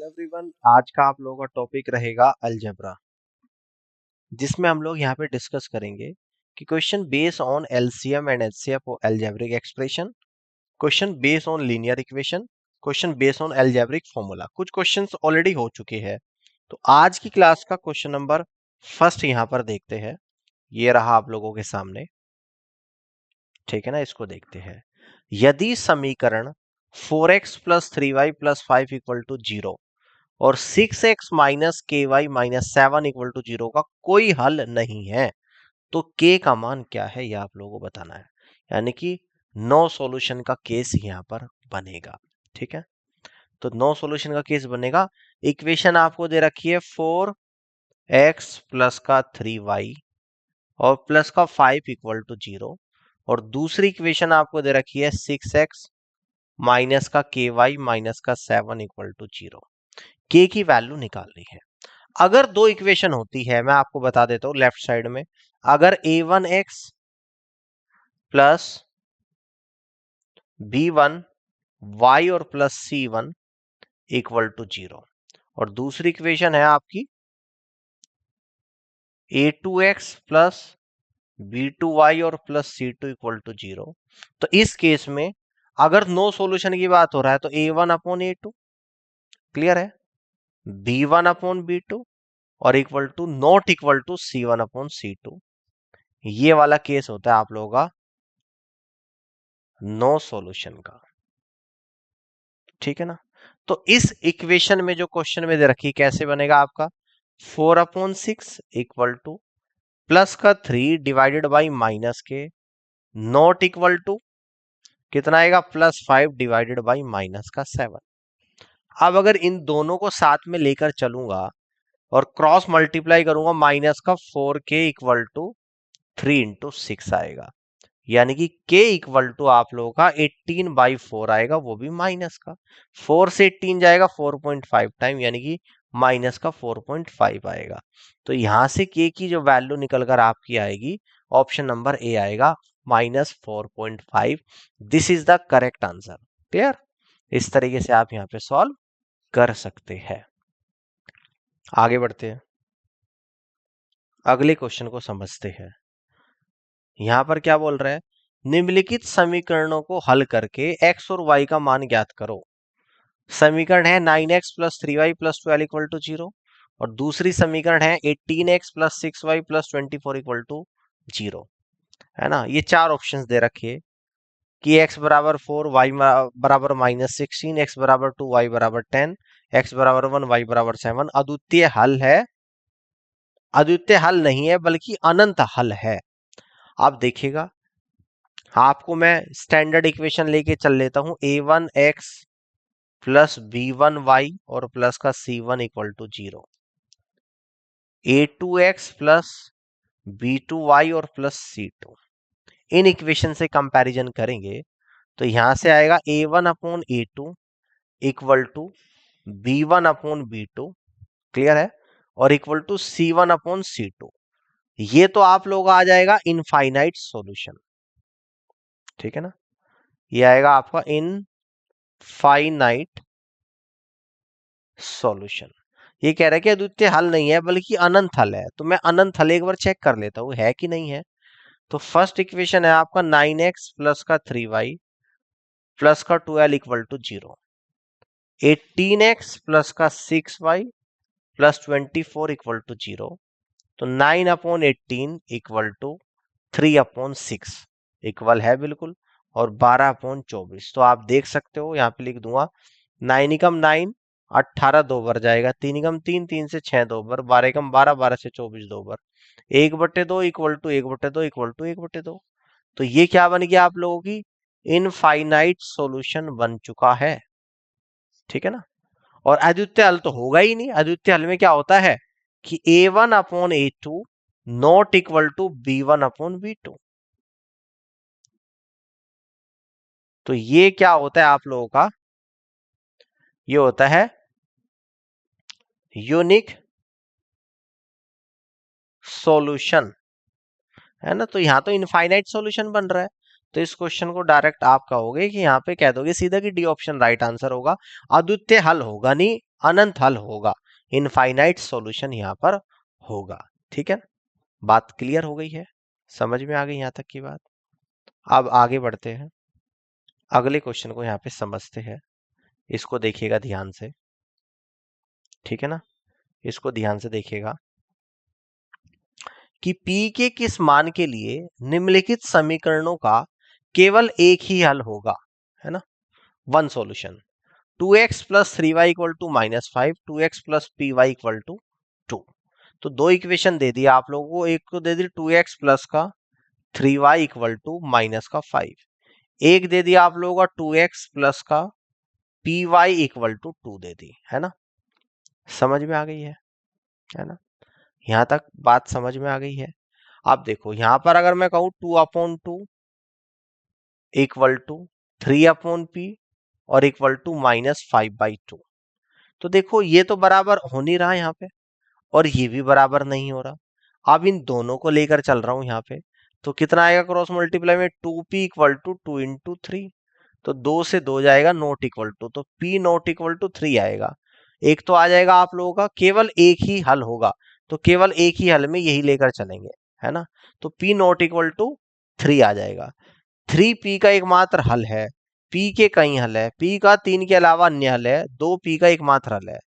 Everyone, आज का आप लोगों का टॉपिक रहेगा अलजेब्रा, जिसमें हम लोग यहाँ पे डिस्कस करेंगे कि question based on LCM and HCF of algebraic expression, question based on linear equation, question based on algebraic formula. कुछ क्वेश्चंस ऑलरेडी हो चुके हैं, तो आज की क्लास का क्वेश्चन नंबर फर्स्ट यहाँ पर देखते हैं। ये रहा आप लोगों के सामने, ठीक है ना। इसको देखते हैं। यदि समीकरण 4x plus 3y plus 5 equal to 0 और 6x माइनस के वाई माइनस 7 इक्वल टू 0 का कोई हल नहीं है, तो k का मान क्या है, यह आप लोगों को बताना है। यानी कि नो सॉल्यूशन का केस यहां पर बनेगा, ठीक है। तो नो सॉल्यूशन का केस बनेगा। इक्वेशन आपको दे रखी है 4x प्लस का 3y और प्लस का 5 इक्वल टू 0, और दूसरी इक्वेशन आपको दे रखी है 6x माइनस का के वाई माइनस का 7 इक्वल टू 0। के की वैल्यू निकालनी है। अगर दो इक्वेशन होती है, मैं आपको बता देता हूं लेफ्ट साइड में, अगर a1x प्लस b1 y और प्लस c1 इक्वल टू 0, और दूसरी इक्वेशन है आपकी a2x प्लस b2y और प्लस c2 इक्वल टू 0, तो इस केस में अगर नो सॉल्यूशन की बात हो रहा है तो a1 अपॉन a2 क्लियर है, b1 अपॉन b2 और equal to not equal to c1 upon c2। ये वाला केस होता है आप लोगों का नो सॉल्यूशन का, ठीक है ना। तो इस इक्वेशन में जो क्वेश्चन में दे रखी कैसे बनेगा आपका 4/6 इक्वल टू प्लस का 3 डिवाइडेड बाई माइनस के नॉट इक्वल टू कितना आएगा प्लस 5 डिवाइडेड बाई माइनस का 7। अब अगर इन दोनों को साथ में लेकर चलूंगा और क्रॉस मल्टीप्लाई करूंगा, माइनस का 4k इक्वल टू 3 इंटू 6 आएगा, यानी कि k इक्वल टू आप लोगों का 18/4 आएगा, वो भी माइनस का 4 से 18 जाएगा 4.5 टाइम, यानी कि माइनस का 4.5 आएगा। तो यहां से k की जो वैल्यू निकल कर आपकी आएगी, ऑप्शन नंबर ए आएगा -4.5। This is the correct answer. Clear? इस तरीके से आप यहाँ पे सॉल्व कर सकते हैं। आगे बढ़ते हैं, अगले क्वेश्चन को समझते हैं। यहां पर क्या बोल रहा है, निम्नलिखित समीकरणों को हल करके x और y का मान ज्ञात करो। समीकरण है 9x plus 3y plus 12 equal to 0, और दूसरी समीकरण है 18x plus 6y plus 24 equal to 0, है ना। ये चार ऑप्शंस दे रखे कि x बराबर 4, y बराबर -16, x बराबर 2, y बराबर 10, x बराबर 1, y बराबर 7 अद्वितीय हल है। अद्वितीय हल नहीं है बल्कि अनंत हल है। आप देखिएगा, आपको मैं स्टैंडर्ड इक्वेशन लेके चल लेता हूं, a1x प्लस b1y और प्लस का c1 equal to 0, a2x plus b2y और प्लस c2। इन इक्वेशन से कंपैरिजन करेंगे तो यहां से आएगा a1 upon a2 equal to b1 upon b2, clear है, और equal to c1 upon c2। ये तो आप लोग आ जाएगा इनफाइनाइट सॉल्यूशन, ठीक है ना। ये आएगा आपका इनफाइनाइट सॉल्यूशन। ये कह रहा है कि अद्वितीय हल नहीं है बल्कि अनंत हल है, तो मैं अनंत हल एक बार चेक कर लेता हूं है कि नहीं है। तो फर्स्ट इक्वेशन है आपका 9x प्लस का 3y प्लस का 12 इक्वल टू 0, 18x प्लस का 6y प्लस 24 इक्वल टू 0, तो 9 upon 18 equal to 3 upon 6 equal है बिल्कुल, और 12 अपॉन 24। तो आप देख सकते हो, यहाँ पे लिख दूंगा 9 एकम 9, 18 दो बार जाएगा, 3 एकम 3, 3 से 6 दो बार, 12 एकम 12, 12 से 24 दो बार, 1/2 इक्वल टू 1/2 इक्वल टू 1/2। तो ये क्या बन गया आप लोगों की इनफाइनाइट सॉल्यूशन बन चुका है, ठीक है ना। और अद्वितीय हल तो होगा ही नहीं। अद्वितीय हल में क्या होता है कि a1 upon a2 not equal to b1 upon b2। तो ये क्या होता है आप लोगों का, ये होता है यूनिक सॉल्यूशन, है ना। तो यहां तो इनफाइनाइट सॉल्यूशन बन रहा है, तो इस क्वेश्चन को डायरेक्ट आप कहोगे कि यहाँ पे कह दोगे सीधा कि डी ऑप्शन राइट आंसर होगा। अद्वितीय हल होगा नहीं, अनंत हल होगा, इनफाइनाइट सॉल्यूशन यहाँ पर होगा। ठीक है, बात क्लियर हो गई है, समझ में आ गई यहाँ तक की बात। अब आगे बढ़ते हैं, अगले क्वेश्चन को यहाँ पे समझते हैं, इसको देखिएगा ध्यान से। ठीक है ना, इसको ध्यान से देखिएगा कि P के किस मान के लिए निम्नलिखित समीकरणों का केवल एक ही हल होगा, है ना। One solution, 2x plus 3y equal to -5, 2x plus p y equal to 2। तो दो इक्वेशन दे दिया आप लोगों को, एक को दे दी 2x प्लस का 3y इक्वल टू माइनस का 5, एक दे दिया आप लोगों का 2x प्लस का पी वाई इक्वल टू 2 दे दी, है ना। समझ में आ गई है ना, यहां तक बात समझ में आ गई है। अब देखो यहां पर अगर मैं कहूं 2/2 इक्वल टू 3/p और इक्वल टू -5/2, तो देखो ये तो बराबर हो नहीं रहा यहाँ पे, और ये भी बराबर नहीं हो रहा। अब इन दोनों को लेकर चल रहा हूं यहाँ पे, तो कितना आएगा क्रॉस मल्टीप्लाई में, 2p इक्वल टू 2 इंटू 3, तो 2 से 2 जाएगा नॉट इक्वल टू, तो p नॉट इक्वल टू 3 आएगा। एक तो आ जाएगा आप लोगों का केवल एक ही हल होगा, तो केवल एक ही हल में यही लेकर चलेंगे, है ना। तो p नॉट इक्वल टू 3 आ जाएगा। 3p का एकमात्र हल है, p के कई हल है, p का 3 के अलावा अन्य हल है, 2p का एकमात्र हल है,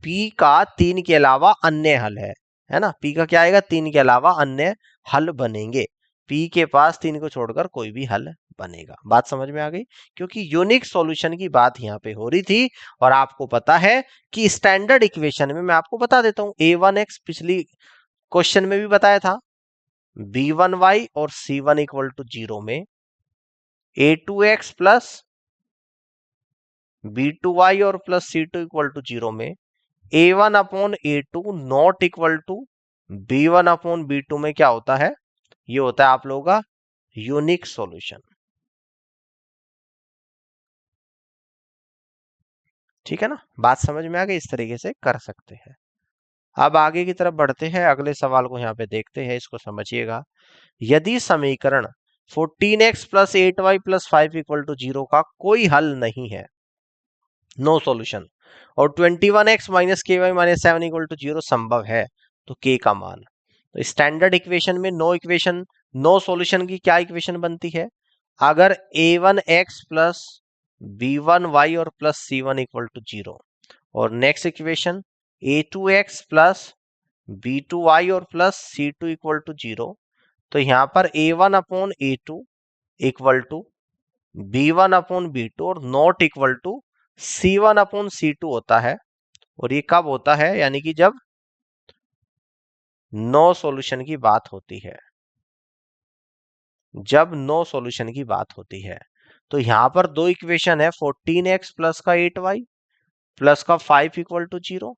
p का 3 के अलावा अन्य हल है ना। p का क्या आएगा, 3 के अलावा अन्य हल बनेंगे, p के पास 3 को छोड़कर कोई भी हल बनेगा। बात समझ में आ गई, क्योंकि यूनिक सॉल्यूशन की बात यहाँ पे हो रही थी। और आपको पता है कि स्टैंडर्ड इक्वेशन में, मैं आपको बता देता हूँ, a1x पिछली क्वेश्चन में भी बताया था, b1y और c1 इक्वल टू 0 में a2x प्लस b2y और प्लस c2 इक्वल टू 0 में a1 upon a2 not equal to b1 upon b2 में क्या होता है, ये होता है आप लोगों का यूनिक सॉल्यूशन। ठीक है ना, बात समझ में आ गई, इस तरीके से कर सकते हैं। अब आगे की तरफ बढ़ते हैं, अगले सवाल को यहाँ पे देखते हैं, इसको समझिएगा। यदि समीकरण 14x plus 8y plus 5 equal to 0 का कोई हल नहीं है, नो सॉल्यूशन, और 21x माइनस के वाई माइनस 7 इक्वल टू 0 संभव है, तो k का मान। तो स्टैंडर्ड इक्वेशन में नो सॉल्यूशन की क्या इक्वेशन बनती है, अगर a1x प्लस b1y और प्लस c1 इक्वल टू 0, और next equation a2x plus b2y और प्लस c2 इक्वल टू 0, तो यहां पर a1 upon a2 equal to b1 upon b2 और not equal to c1 upon c2 होता है। और ये कब होता है, यानी कि जब नो सॉल्यूशन की बात होती है, जब नो सॉल्यूशन की बात होती है। तो यहां पर दो इक्वेशन है, 14x प्लस का 8y प्लस का 5 इक्वल टू 0,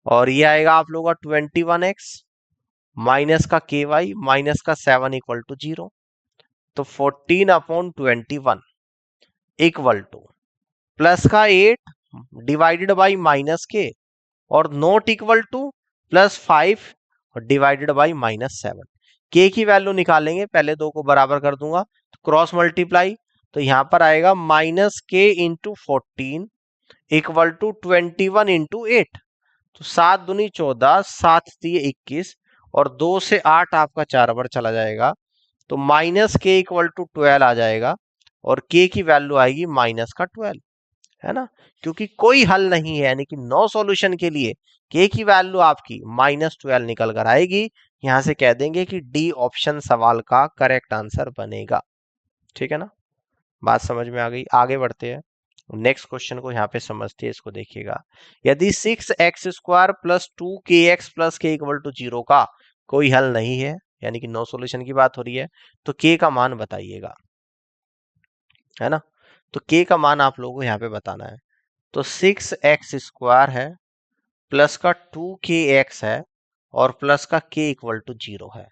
और ये आएगा आप लोगों का 21x माइनस का के वाई माइनस का 7 इक्वल टू 0। तो 14 अपॉन 21 इक्वल टू प्लस का 8 डिवाइडेड बाई माइनस के, और not equal to plus 5 divided by -7। के की वैल्यू निकालेंगे, पहले दो को बराबर कर दूंगा, क्रॉस मल्टीप्लाई, तो यहां पर आएगा माइनस के इंटू 14 इक्वल टू 21 इंटू 8, तो 7 दूनी 14, 7 दिए 21, और 2 से 8 आपका 4 बार चला जाएगा, तो माइनस के इक्वल टू 12 आ जाएगा, और के की वैल्यू आएगी माइनस का 12, है ना। क्योंकि कोई हल नहीं है, यानी कि नो सॉल्यूशन के लिए के की वैल्यू आपकी -12 निकल कर आएगी। यहां से कह देंगे कि डी ऑप्शन सवाल का करेक्ट आंसर बनेगा। ठीक है ना, बात समझ में आ गई, आगे बढ़ते हैं, नेक्स्ट क्वेश्चन को यहाँ पे समझते हैं, इसको देखिएगा। यदि 6x² प्लस 2kx प्लस के इक्वल टू 0 का कोई हल नहीं है, यानी कि नो सॉल्यूशन की बात हो रही है, तो k का मान बताइएगा, है ना। तो k का मान आप लोगों को यहाँ पे बताना है। तो 6x² है प्लस का 2kx है और प्लस का k इक्वल टू 0 है।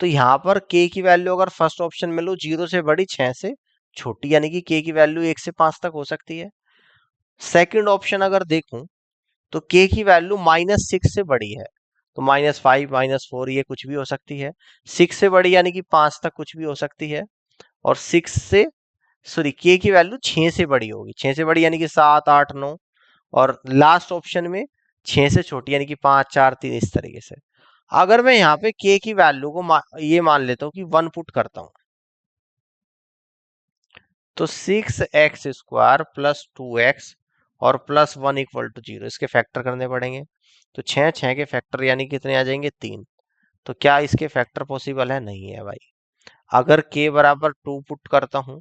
तो यहाँ पर k की वैल्यू अगर फर्स्ट ऑप्शन में लो 0 से बड़ी 6 से छोटी, यानी कि k की वैल्यू 1 से 5 तक हो सकती है। सेकंड ऑप्शन अगर देखूं तो k की वैल्यू -6 से बड़ी है, तो -5 -4 ये कुछ भी हो सकती है। 6 से बड़ी यानी कि 5 तक कुछ भी हो सकती है, और 6 से, सॉरी, k की वैल्यू 6 से बड़ी होगी, 6 से बड़ी यानी कि 7 8 9, और लास्ट ऑप्शन में 6 से छोटी यानी कि 5 4 3 इस तरीके से। अगर मैं यहाँ पे k की वैल्यू को ये मान लेता हूँ कि 1 पुट करता हूँ, तो 6x² प्लस 2x और प्लस 1 इक्वल टू 0 इसके फैक्टर करने पड़ेंगे। तो 6 के फैक्टर यानी कितने आ जाएंगे 3। तो क्या इसके फैक्टर पॉसिबल है? नहीं है भाई। अगर k बराबर 2 पुट करता हूं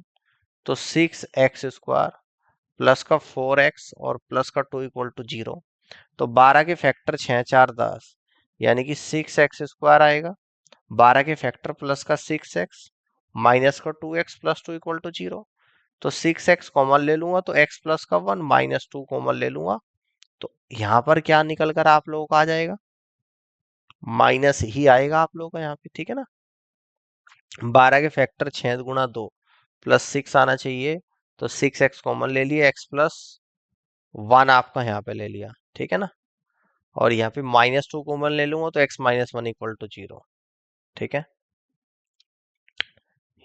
तो 6x² प्लस का 4x और प्लस का 2 इक्वल टू 0। तो 12 के फैक्टर 6 4 10 यानी कि 6x² आएगा। 12 के फैक्टर प्लस का 6x माइनस का 2x प्लस 2 इक्वल टू 0। तो 6x कॉमन ले लूंगा तो x प्लस का 1 माइनस 2 कॉमन ले लूंगा। तो यहां पर क्या निकल कर आप लोगों का आ जाएगा? माइनस ही आएगा आप लोगों का यहाँ पे, ठीक है ना। 12 के फैक्टर 6 गुणा 2 प्लस 6 आना चाहिए। तो 6x कॉमन ले लिया, x प्लस 1 आपका यहाँ पे ले लिया, ठीक है ना। और यहाँ पे माइनस 2 कॉमन ले लूंगा तो x माइनस 1 इक्वल टू 0, ठीक है।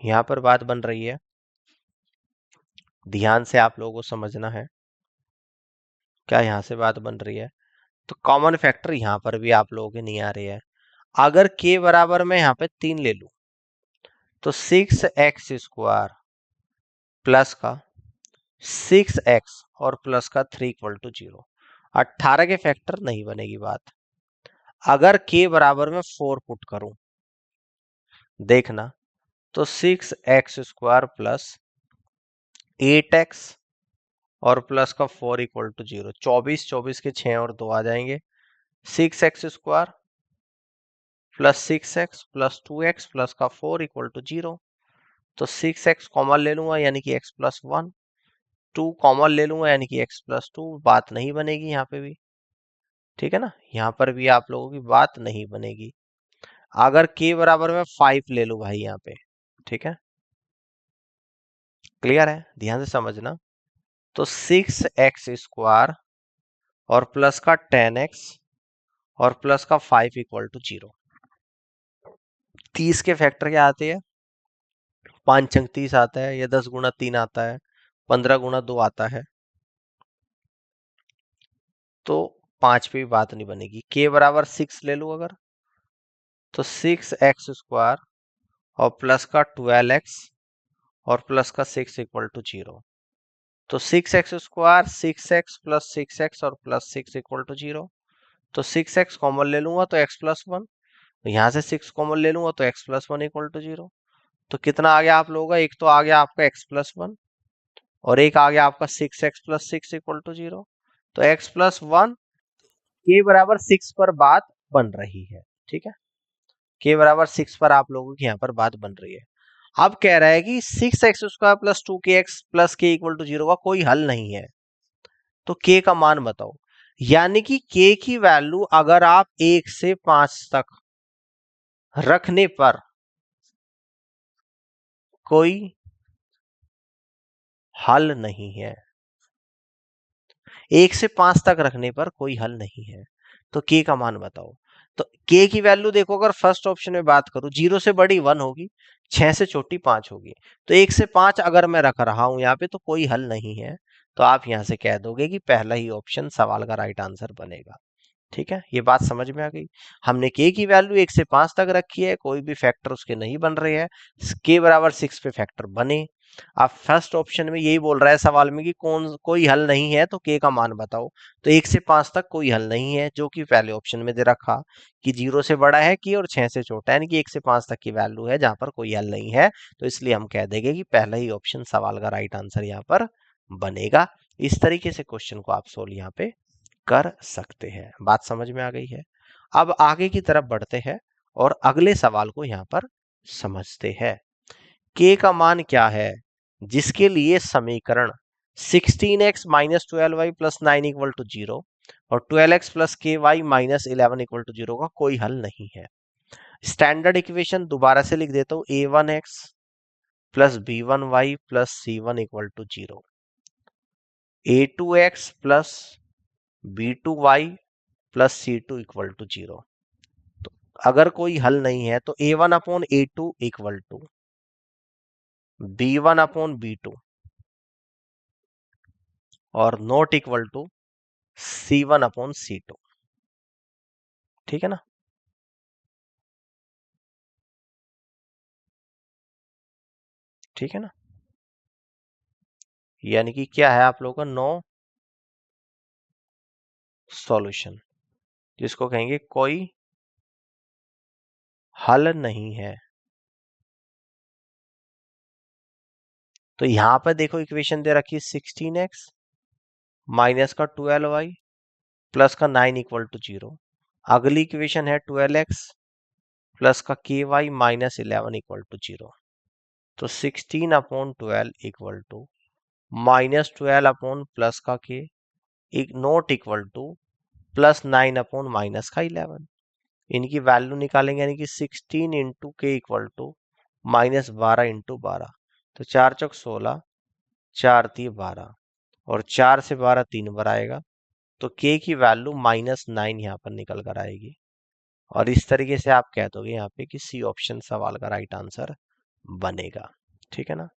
यहाँ पर बात बन रही है, ध्यान से आप लोगों को समझना है। क्या यहाँ से बात बन रही है? तो कॉमन फैक्टर यहाँ पर भी आप लोगों के नहीं आ रही है। अगर k बराबर मैं यहाँ पे 3 ले लूं तो 6x² प्लस का 6x और प्लस का 3 इक्वल टू 0। 18 के फैक्टर नहीं बनेगी बात। अगर k बराबर में 4 पुट करूं, देखना, तो 6x² प्लस 8x और प्लस का 4 इक्वल टू 0। 24 के 6 और 2 आ जाएंगे। 6x² plus 6x plus 2x plus का 4 इक्वल टू 0। तो 6x कॉमन ले लूंगा यानी कि x प्लस 1, 2 कॉमन ले लूंगा यानी कि x प्लस 2। बात नहीं बनेगी यहाँ पे भी, ठीक है ना। यहाँ पर भी आप लोगों की बात नहीं बनेगी। अगर k बराबर में 5 ले लूं भाई यहाँ पे, ठीक है, क्लियर है, ध्यान से समझना। तो 6x² और प्लस का 10x और प्लस का 5 इक्वल टू 0। 30 के फैक्टर क्या आते हैं? 5 छंग 30 आता है, या 10 गुणा 3 आता है, 15 गुणा 2 आता है। तो 5 पे भी बात नहीं बनेगी। k बराबर 6 ले लूं अगर, तो 6x² और प्लस का 12x और प्लस का 6 इक्वल टू 0। तो 6x² 6x प्लस 6x और प्लस 6 इक्वल टू 0। तो 6x कॉमन ले लूंगा तो x प्लस 1, यहां से 6 कॉमन ले लूंगा तो x प्लस 1 इक्वल टू 0। तो कितना आ गया आप लोगों का? एक तो आ गया आपका x प्लस 1 और एक आ गया आपका 6x प्लस 6 इक्वल टू 0। तो x प्लस 1 k बराबर 6 पर बात बन रही है, ठीक है। k बराबर 6 पर आप लोगों की यहाँ पर बात बन रही है। अब कह रहा है कि 6x² plus 2kx plus k equal to 0 का कोई हल नहीं है, तो k का मान बताओ। यानी कि k की वैल्यू अगर आप 1 से 5 तक रखने पर कोई हल नहीं है। 1 से 5 तक रखने पर कोई हल नहीं है, तो k का मान बताओ। तो k की वैल्यू देखो, अगर फर्स्ट ऑप्शन में बात करूं, 0 से बड़ी 1 होगी, 6 से छोटी 5 होगी। तो 1 से 5 अगर मैं रख रहा हूं यहाँ पे तो कोई हल नहीं है। तो आप यहां से कह दोगे कि पहला ही ऑप्शन सवाल का राइट आंसर बनेगा, ठीक है। ये बात समझ में आ गई। हमने k की वैल्यू 1 से 5 तक रखी है, कोई भी फैक्टर उसके नहीं बन रहे हैं। k बराबर 6 पे फैक्टर बने। अब फर्स्ट ऑप्शन में यही बोल रहा है सवाल में कि कोई हल नहीं है, तो k का मान बताओ। तो 1 से 5 तक कोई हल नहीं है, जो कि पहले ऑप्शन में दे रखा कि 0 से बड़ा है k और 6 से छोटा है, यानी कि 1 से 5 तक की वैल्यू है जहां पर कोई हल नहीं है। तो इसलिए हम कह देंगे कि पहला ही ऑप्शन सवाल का राइट आंसर यहाँ पर बनेगा। इस तरीके से क्वेश्चन को आप सोल्व यहाँ पे कर सकते हैं। बात समझ में आ गई है। अब आगे की तरफ बढ़ते हैं और अगले सवाल को यहाँ पर समझते हैं। k का मान क्या है जिसके लिए समीकरण 16x minus 12y plus 9 equal to 0 और 12x प्लस के वाई माइनस 11 इक्वल टू 0 का कोई हल नहीं है। स्टैंडर्ड इक्वेशन दोबारा से लिख देता हूं, a1x plus b1y plus c1 equal to 0, a2x plus b2y plus c2 equal to 0। तो अगर कोई हल नहीं है तो a1 upon a2 equal to b1 upon b2 और नॉट इक्वल टू C1/C2। ठीक है ना? ठीक है ना? यानी कि क्या है आप लोगों का नो सॉल्यूशन, जिसको कहेंगे कोई हल नहीं है। तो यहां पर देखो इक्वेशन दे रखी है 16x माइनस का 12y प्लस का 9 इक्वल टू 0। अगली इक्वेशन है 12x प्लस का ky माइनस 11 इक्वल टू 0। तो 16/12 equal to minus 12 upon plus का के not equal to plus 9 upon minus का 11। इनकी वैल्यू निकालेंगे, यानी कि 16 इंटू के इक्वल टू माइनस 12 इंटू 12। तो 4×4 = 16, 4×3 = 12 और 4 से 12 3 बार आएगा। तो के की वैल्यू -9 यहाँ पर निकल कर आएगी। और इस तरीके से आप कह दोगे यहाँ पे कि सी ऑप्शन सवाल का राइट आंसर बनेगा। ठीक है ना?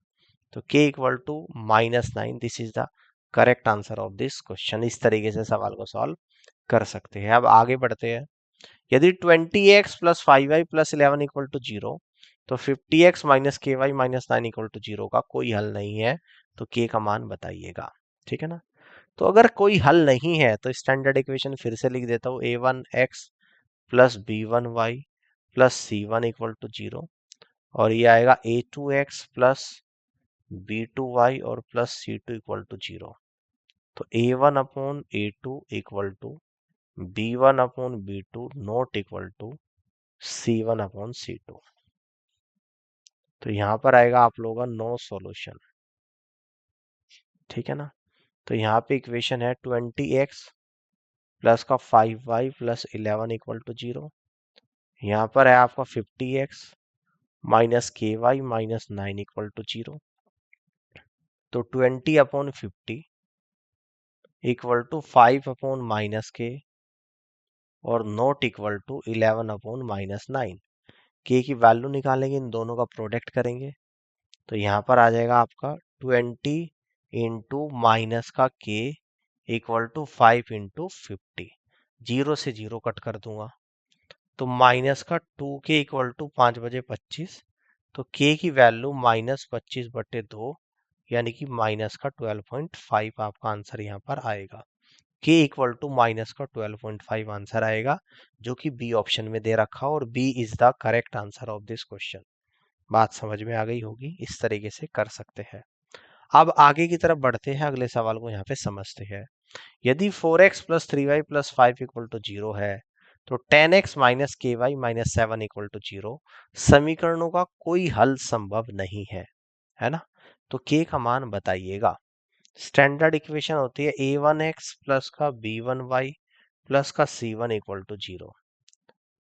तो k equal to -9, this is the correct answer of this question. इस तरीके से सवाल को सॉल्व कर सकते हैं। अब आगे बढ़ते हैं। यदि 20x plus 5y plus 11 equal to 0, तो 50x minus ky minus 9 equal to 0 का कोई हल नहीं है, तो k का मान बताइएगा। ठीक है ना? तो अगर कोई हल नहीं है तो स्टैंडर्ड इक्वेशन फिर से लिख देता हूँ, a1x plus b1y plus c1 equal to 0, और ये आएगा a2x प्लस b2y और प्लस c2 इक्वल टू 0। तो a1/a2 equal to b1/b2 not equal to c1/c2। तो यहां पर आएगा आप लोगों का नो सॉल्यूशन। ठीक है ना? तो यहाँ पे इक्वेशन है 20x प्लस का 5y प्लस 11 इक्वल टू 0। यहाँ पर है आपका 50x minus ky minus 9 equal to 0। तो 20/50 इक्वल टू 5/-k और नॉट इक्वल टू 11/-9। के की वैल्यू निकालेंगे, इन दोनों का प्रोडक्ट करेंगे। तो यहाँ पर आ जाएगा आपका 20 इंटू माइनस का के इक्वल टू 5 इंटू 50। 0 से 0 कट कर दूंगा, तो माइनस का 2k इक्वल टू 5 बजे 25। तो k की वैल्यू -25/2, यानी कि माइनस का 12.5 आपका आंसर यहाँ पर आएगा। k इक्वल टू माइनस का 12.5 आंसर आएगा, जो कि बी ऑप्शन में दे रखा और B is the correct answer of this question. बात समझ में आ गई होगी। इस तरीके से कर सकते हैं। अब आगे की तरफ बढ़ते हैं, अगले सवाल को यहाँ पे समझते हैं। यदि 4x plus 3y plus 5 equal to 0 है, तो 10x minus ky minus 7 equal to 0 समीकरणों का कोई हल संभव नहीं है ना? तो k का मान बताइएगा। स्टैंडर्ड इक्वेशन होती है a1x प्लस का b1y प्लस का c1 इक्वल टू 0।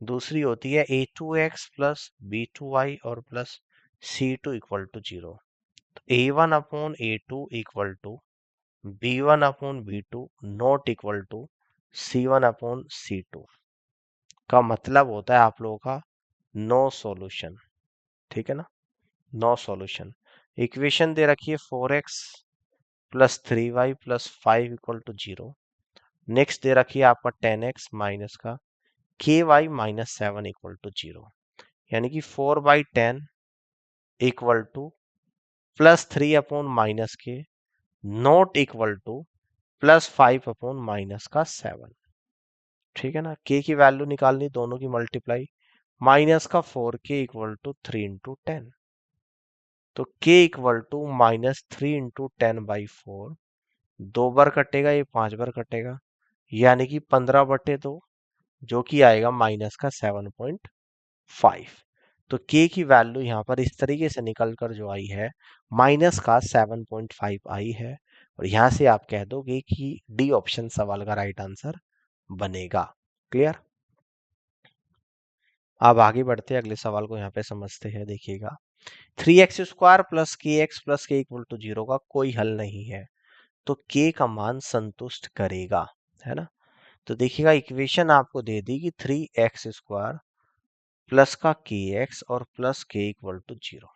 दूसरी होती है a2x प्लस b2y और प्लस c2 इक्वल टू 0। तो a1/a2 equal to b1/b2 not equal to c1/c2 का मतलब होता है आप लोगों का नो सॉल्यूशन। ठीक है ना? No solution. इक्वेशन दे रखी है 4x plus 3y plus 5 equal to 0। Next दे रखी है आपका 10x माइनस का ky माइनस 7 इक्वल टू 0, यानी कि 4/10 इक्वल टू प्लस 3/-के नॉट इक्वल टू प्लस 5/-7। ठीक है ना? k की वैल्यू निकालनी, दोनों की मल्टीप्लाई, माइनस का 4k इक्वल टू 3 इंटू 10। तो k इक्वल टू -3 × 10/4। 2 बार कटेगा, ये 5 बार कटेगा, यानी कि 15/2, जो कि आएगा माइनस का 7.5। तो k की वैल्यू यहाँ पर इस तरीके से निकल कर जो आई है, माइनस का 7.5 आई है। और यहाँ से आप कह दोगे कि डी ऑप्शन सवाल का राइट आंसर बनेगा। क्लियर? अब आगे बढ़ते हैं, अगले सवाल को यहाँ पे समझते हैं। देखिएगा, 3x² प्लस kx प्लस के इक्वल टू 0 का कोई हल नहीं है, तो k का मान संतुष्ट करेगा, है ना? तो देखिएगा, इक्वेशन आपको दे दी कि 3x² प्लस का kx और प्लस के इक्वल टू 0,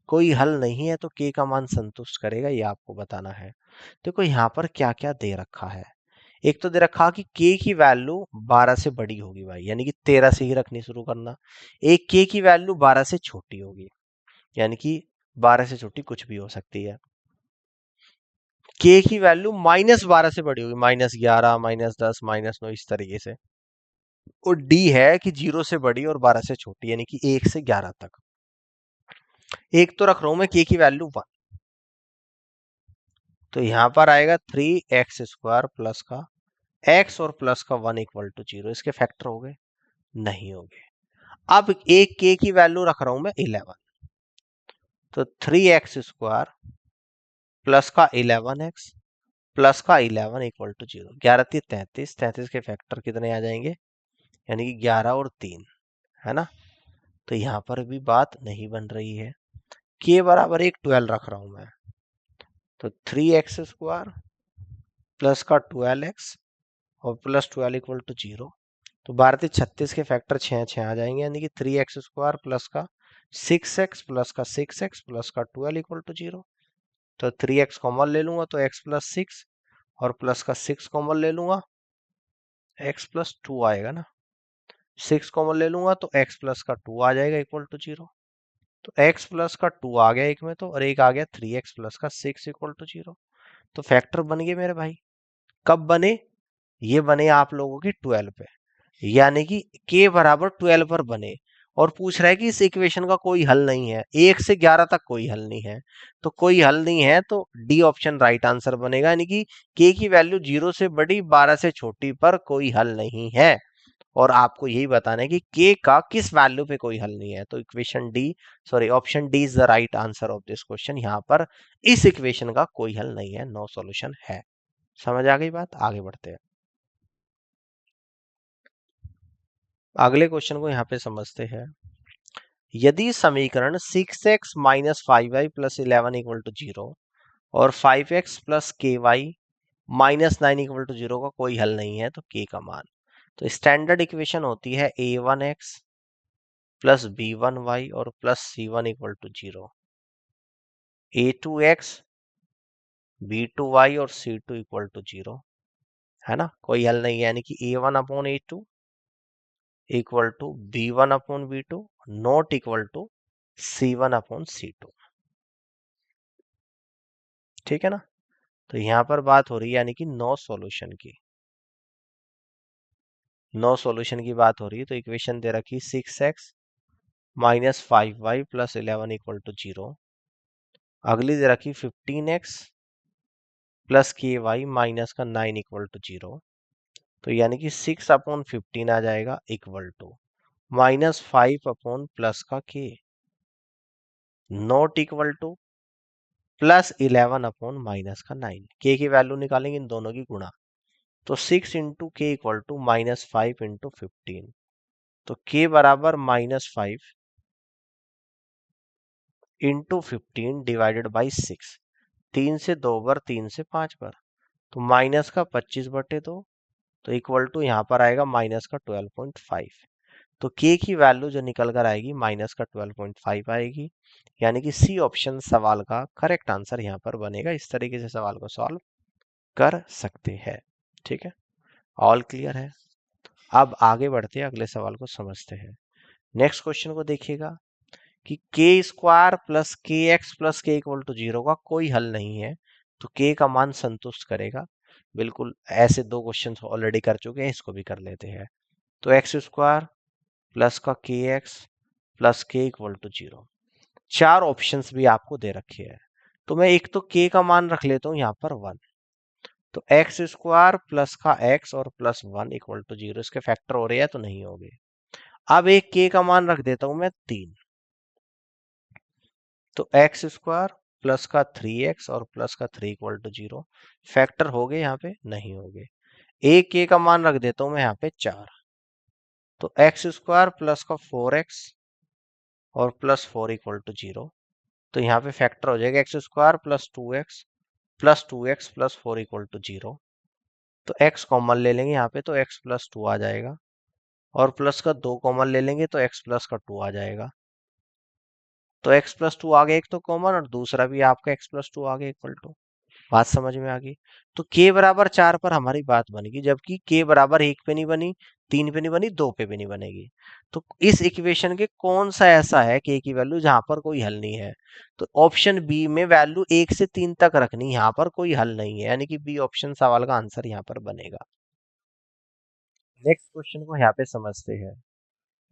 कोई हल नहीं है तो k का मान संतुष्ट करेगा, ये आपको बताना है। देखो यहाँ पर क्या क्या दे रखा है। एक तो दे रखा कि k की वैल्यू 12 से बड़ी होगी भाई, यानी कि 13 से ही रखनी शुरू करना। एक k की वैल्यू 12 से छोटी होगी, यानी कि 12 से छोटी कुछ भी हो सकती है। k की वैल्यू -12 से बड़ी होगी, -11, -10, -9 इस तरीके से। और d है कि 0 से बड़ी और 12 से छोटी, यानी कि 1 से 11 तक। एक तो रख रहा हूं मैं k की वैल्यू 1, तो यहां पर आएगा 3x² प्लस का x और प्लस का 1 इक्वल टू 0। इसके फैक्टर हो गए? नहीं हो गए। अब एक k की वैल्यू रख रहा हूं मैं 11, तो 3x² प्लस का 11x प्लस का 11 इक्वल टू 0। 11 3 33, 33 के फैक्टर कितने आ जाएंगे, यानी कि 11 और 3, है ना। तो यहां पर भी बात नहीं बन रही है। k बराबर एक 12 रख रहा हूं मैं, तो 3x² प्लस का 12x और प्लस 12 इक्वल टू 0। तो 12 36 के फैक्टर 6 6 आ जाएंगे, यानी कि 3x² प्लस का 6x प्लस का 6x प्लस का 12 इक्वल टू 0। तो 3x कॉमन ले लूंगा तो x प्लस 6 और प्लस का 6 कॉमन ले लूंगा, x प्लस 2 आएगा ना। 6 कॉमन ले लूंगा तो x प्लस का 2 आ जाएगा इक्वल टू 0। तो x प्लस का 2 आ गया एक में, तो और एक आ गया 3x प्लस का 6 इक्वल टू 0। तो फैक्टर बन गए मेरे भाई। कब बने? ये बने आप लोगों की 12 पे, यानी कि k बराबर 12 पर बने। और पूछ रहा है कि इस इक्वेशन का कोई हल नहीं है, 1 से 11 तक कोई हल नहीं है। तो कोई हल नहीं है तो डी ऑप्शन राइट आंसर बनेगा, यानी कि k की वैल्यू 0 से बड़ी 12 से छोटी पर कोई हल नहीं है। और आपको यही बताना है कि k का किस वैल्यू पे कोई हल नहीं है। तो equation D, sorry option D is the right answer of this question. यहाँ पर इस इक्वेशन का कोई हल नहीं है, नो सॉल्यूशन है। समझ आ गई बात? आगे बढ़ते हैं, अगले क्वेश्चन को यहाँ पे समझते हैं। यदि समीकरण 6x minus 5y plus 11 equal to 0 और 5x plus ky minus 9 equal to 0 का कोई हल नहीं है, तो k का मान। तो स्टैंडर्ड इक्वेशन होती है a1x प्लस b1y और plus c1 equal to 0, a2x b2y और c2 इक्वल टू 0, है ना। कोई हल नहीं है, यानी कि a1 upon a2 equal to b1 upon b2 not equal to c1 upon c2। ठीक है ना। तो यहां पर बात हो रही है यानी कि नो सॉल्यूशन की, नो सॉल्यूशन की बात हो रही है। तो इक्वेशन दे रखी 6x minus 5y plus 11 equal to 0। अगली दे रखी 15x प्लस ky माइनस का 9 इक्वल टू 0। तो यानी कि 6 अपॉन 15 आ जाएगा इक्वल टू -5 अपॉन प्लस का k not equal to plus 11 upon minus का 9। k की वैल्यू निकालेंगे इन दोनों की गुणा, तो 6 इंटू के इक्वल टू -5 इंटू 15। तो k बराबर -5 इंटू 15 डिवाइडेड बाई 6। 3 से 2 बार, 3 से 5 बार, तो माइनस का 25/2, तो इक्वल टू यहाँ पर आएगा माइनस का 12.5। तो k की वैल्यू जो निकल कर आएगी माइनस का 12.5 आएगी, यानी कि सी ऑप्शन सवाल का करेक्ट आंसर यहाँ पर बनेगा। इस तरीके से सवाल को सॉल्व कर सकते हैं। ठीक है, ऑल क्लियर है। अब आगे बढ़ते हैं, अगले सवाल को समझते हैं। नेक्स्ट क्वेश्चन को देखिएगा कि k² प्लस के एक्स प्लस के इक्वल टू 0 का कोई हल नहीं है, तो k का मान संतुष्ट करेगा। बिल्कुल ऐसे दो क्वेश्चन ऑलरेडी कर चुके हैं, इसको भी कर लेते हैं। तो x² प्लस का के एक्स प्लस के इक्वल टू 0, चार ऑप्शंस भी आपको दे रखे हैं। तो मैं एक तो k का मान रख लेता हूं यहाँ पर 1, तो x² प्लस का x और प्लस 1 इक्वल टू 0, इसके फैक्टर हो रहे हैं तो नहीं हो गए। अब एक k का मान रख देता हूं मैं 3, तो x² प्लस का 3x और प्लस का 3 इक्वल टू 0, फैक्टर हो गए यहाँ पे? नहीं हो गए। एक k का मान रख देता हूं मैं यहाँ पे 4, तो x² प्लस का 4x और प्लस 4 इक्वल टू 0, तो यहाँ पे फैक्टर हो जाएगा x² plus 2x plus 2x plus 4 equal to 0। तो x कॉमन ले लेंगे यहाँ पे, तो x प्लस 2 आ जाएगा, और प्लस का 2 कॉमन ले लेंगे तो x प्लस का 2 आ जाएगा। तो x प्लस 2 आ गया एक तो कॉमन, और दूसरा भी आपका x प्लस 2 आ गया इक्वल टू। बात समझ में आ गई। तो k बराबर 4 पर हमारी बात बनेगी, जबकि k बराबर 1 पे नहीं बनी, 3 पे नहीं बनी, 2 पे भी नहीं बनेगी। तो इस इक्वेशन के कौन सा ऐसा है k की वैल्यू जहां पर कोई हल नहीं है? तो ऑप्शन बी में वैल्यू 1 से 3 तक रखनी, यहाँ पर कोई हल नहीं है, यानी कि बी ऑप्शन सवाल का आंसर यहाँ पर बनेगा। नेक्स्ट क्वेश्चन को यहाँ पे समझते हैं।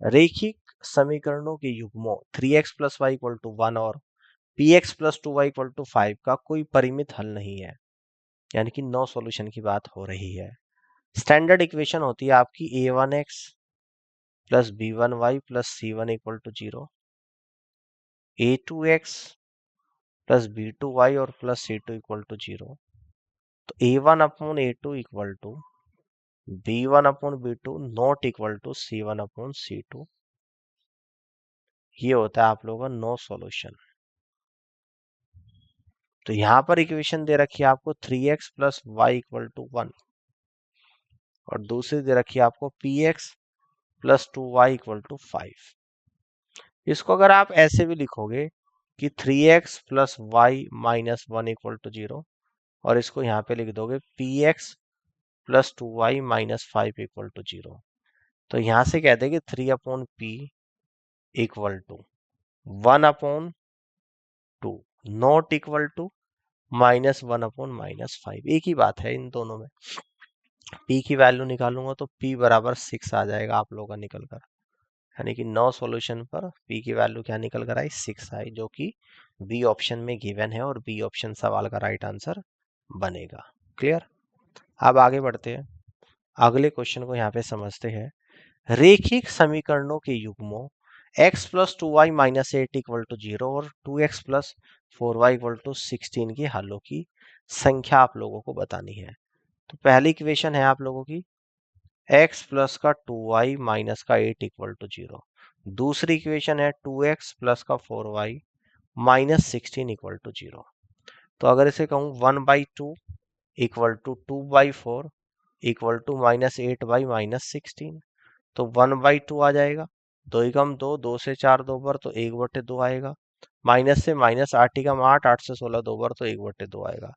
रेखिक समीकरणों के युग्मों 3x plus y equal to 1 और px plus 2y equal to 5 का कोई परिमित हल नहीं है, यानी कि नो सॉल्यूशन की बात हो रही है। स्टैंडर्ड इक्वेशन होती है आपकी a1x plus b1y plus c1 equal to 0, a2x plus b2y और प्लस c2 इक्वल टू 0। तो a1 upon a2 equal to b1 upon b2 not equal to c1 upon c2। ये होता है आप लोगों का नो सॉल्यूशन। तो यहां पर इक्वेशन दे रखी है आपको 3x plus y equal to 1 और दूसरी दे रखी है आपको px plus 2y equal to 5। इसको अगर आप ऐसे भी लिखोगे कि 3x प्लस वाई माइनस 1 इक्वल टू 0 और इसको यहाँ पे लिख दोगे px plus 2y minus 5 equal to 0। तो यहाँ से कह देंगे 3 upon p equal to 1 upon 2 not equal to minus 1 upon minus 5। एक ही बात है इन दोनों में। p की वैल्यू निकालूंगा तो p बराबर 6 आ जाएगा आप लोगों का निकल कर, यानी कि नो सॉल्यूशन पर p की वैल्यू क्या निकल कर आई 6 आई, जो कि बी ऑप्शन में गिवन है और बी ऑप्शन सवाल का राइट आंसर बनेगा। क्लियर। अब आगे बढ़ते हैं, अगले क्वेश्चन को यहाँ पे समझते हैं। रेखिक समीकरणों के युग्मों x plus 2y minus 8 equal to 0 और 2x plus 4y equal to 16 के हलों की संख्या आप लोगों को बतानी है। तो पहली इक्वेशन है आप लोगों की x प्लस का 2y माइनस का 8 इक्वल टू 0। दूसरी इक्वेशन है 2x प्लस का 4y माइनस 16 इक्वल टू 0। तो अगर इसे कहूँ 1/2 equal to 2/4 equal to minus 8 minus 16, तो 1/2 आ जाएगा। 2 एकम 2, 2 से 4 2 बार तो 1/2 आएगा। माइनस से माइनस 8 एकम 8, 8 से 16 2 बार तो 1/2 आएगा।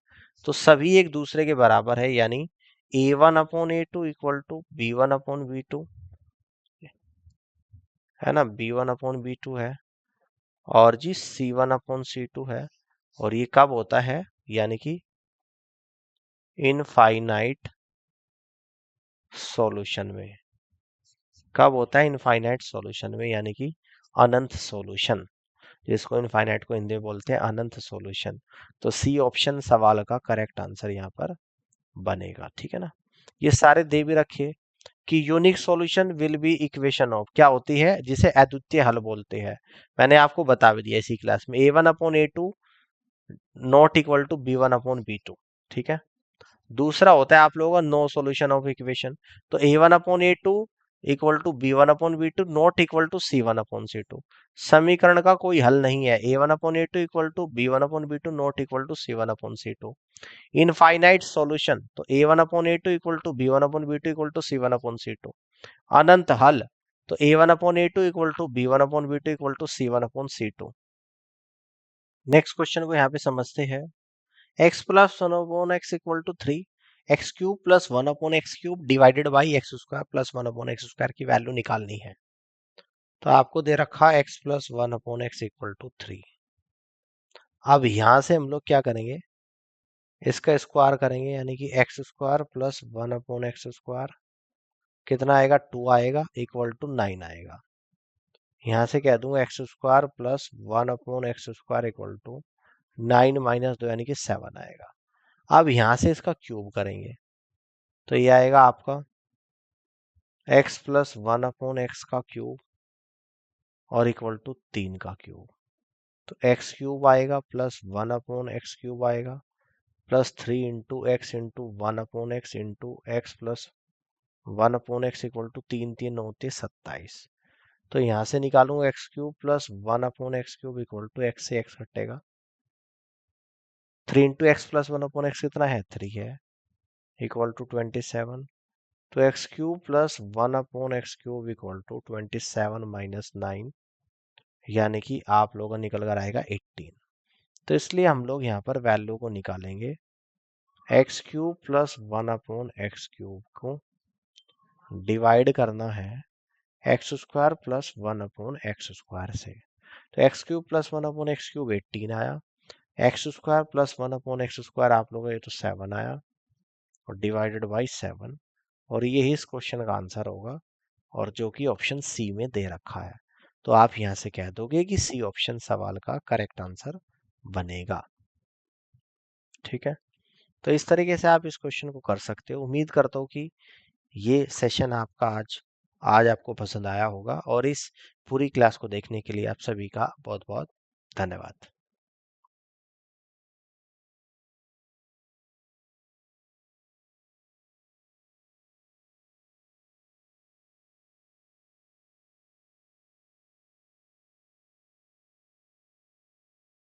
तो सभी एक दूसरे के बराबर है, यानी a1 upon a2 equal to b1 upon b2 है ना, b1 अपॉन b2 है और जी c1 अपॉन c2 है। और ये कब होता है, यानी कि इनफाइनाइट सॉल्यूशन में। कब होता है इनफाइनाइट सॉल्यूशन में, यानी कि अनंत सॉल्यूशन, जिसको इनफाइनाइट को हिंदी में बोलते हैं अनंत सॉल्यूशन। तो सी ऑप्शन सवाल का करेक्ट आंसर यहाँ पर बनेगा। ठीक है ना। ये सारे दे भी रखिए कि unique solution will be equation of क्या होती है, जिसे अद्वितीय हल बोलते हैं। मैंने आपको बता भी दिया इसी क्लास में, a1 upon a2 not equal to b1 upon b2। ठीक है। दूसरा होता है आप लोगों का नो सॉल्यूशन ऑफ इक्वेशन। तो a1 upon a2 equal to b1 upon b2 not equal to c1 upon c2। समीकरण का कोई हल नहीं है। a1 upon a2 equal to b1 upon b2 not equal to c1 upon c2। Infinite solution, तो a1 upon a2 equal to b1 upon b2 equal to c1 upon c2। अनंत हल, तो a1 upon a2 equal to b1 upon b2 equal to c1 upon c2। Next question को यहाँ पे समझते हैं। x plus 1 upon x equal to 3, x cube plus 1 upon x cube divided by x square plus 1 upon x square की value निकालनी है। तो आपको दे रखा x plus 1 upon x equal to 3। अब यहां से हम लोग क्या करेंगे, इसका स्क्वायर करेंगे, यानी कि x square plus 1 upon x square कितना आएगा, 2 आएगा इक्वल टू 9 आएगा। यहां से कह दूंगा x square plus 1 upon x square equal to 9 minus 2 यानी कि 7 आएगा। अब यहां से इसका क्यूब करेंगे, तो ये आएगा आपका x प्लस 1 अपॉन एक्स का क्यूब और इक्वल टू 3 का क्यूब। तो एक्स क्यूब आएगा प्लस 1 अपॉन एक्स क्यूब आएगा plus 3 into x into 1 upon x into x plus 1 upon x equal to 3 3 होते 27। तो यहाँ से निकालूंगा x cube plus 1 upon x cube equal to x से एक्स हटेगा, 3 into x plus 1 upon x कितना है, 3 है इक्वल टू 27। तो x cube plus 1 upon x cube equal to 27 minus 9, यानी कि आप लोगों का निकल कर आएगा 18। तो इसलिए हम लोग यहाँ पर वैल्यू को निकालेंगे एक्स क्यूब प्लस 1/x³ को डिवाइड करना है x² प्लस 1/x² से। तो x³ प्लस 1/x³ 18 आया, x² प्लस 1/x² आप लोगों का ये तो 7 आया और डिवाइडेड बाई 7, और यही इस क्वेश्चन का आंसर होगा, और जो कि ऑप्शन सी में दे रखा है। तो आप यहां से कह दोगे कि सी ऑप्शन सवाल का करेक्ट आंसर बनेगा। ठीक है, तो इस तरीके से आप इस क्वेश्चन को कर सकते हो। उम्मीद करता हूँ कि ये सेशन आपका आज आपको पसंद आया होगा, और इस पूरी क्लास को देखने के लिए आप सभी का बहुत बहुत धन्यवाद।